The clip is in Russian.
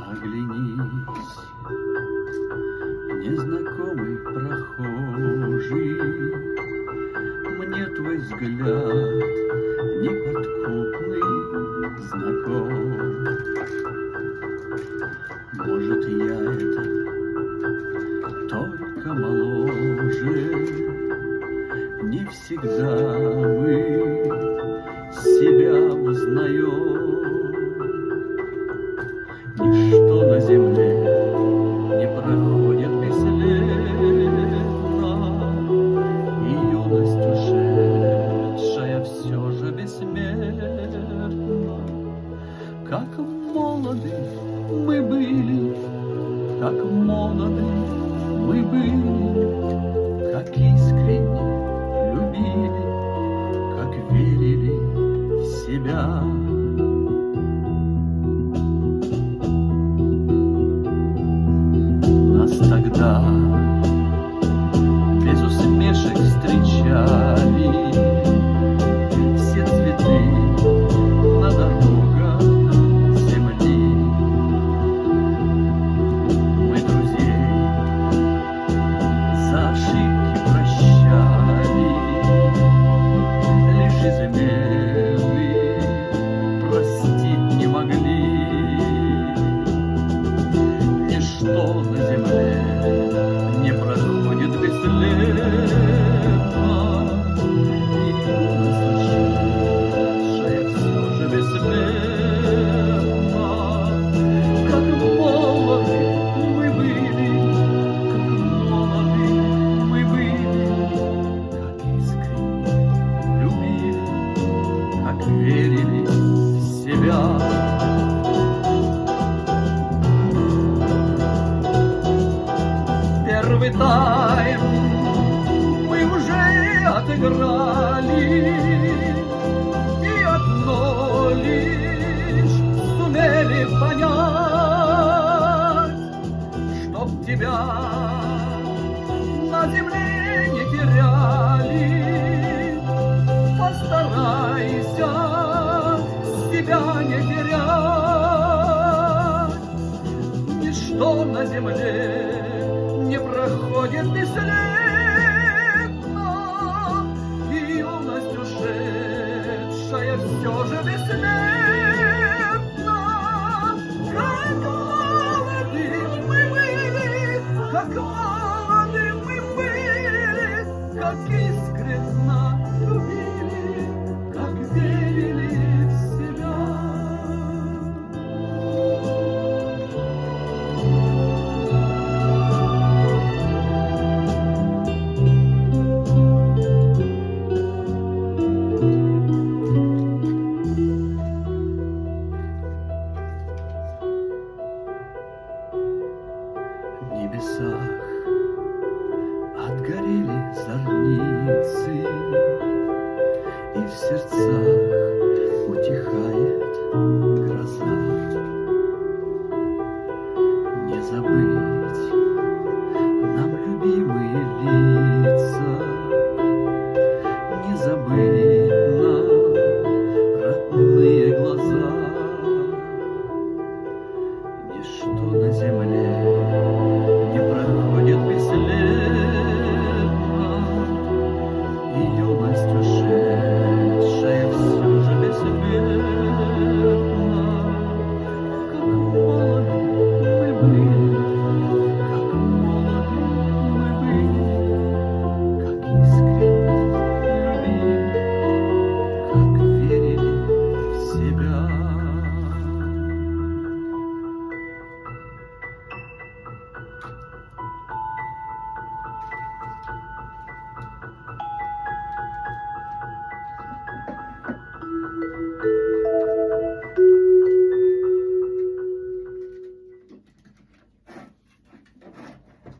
Оглянись, незнакомый прохожий, мне твой взгляд неподкупный знаком. Может, я это только моложе, не всегда мы себя узнаем. Ничто на земле не проходит бесследно, и юность ушедшая все же бессмертна. Как молоды мы были, как молоды мы были, как искренне любили, как верили в себя. Тогда без усмешек встречали все цветы на дорогах земли. Мы друзей за ошибки прощали, лишь измены простить не могли. Ничто на земле не проходит бесследно, и юность ушедшая все же бессмертна. Как молоды мы были, как молоды мы были, как искренне любили, как верили в себя. Первый тайм мы уже отыграли, и одно лишь сумели понять, чтоб тебя на земле не теряли. Постарайся себя не терять. Ничто на земле не проходит бесследно, и юность ушедшая все же бессмертна. Как молоды мы были, как молоды мы были, как искренно любили, как верили в себя. В небесах отгорели зорницы, и в сердцах утихает гроза. Не забыть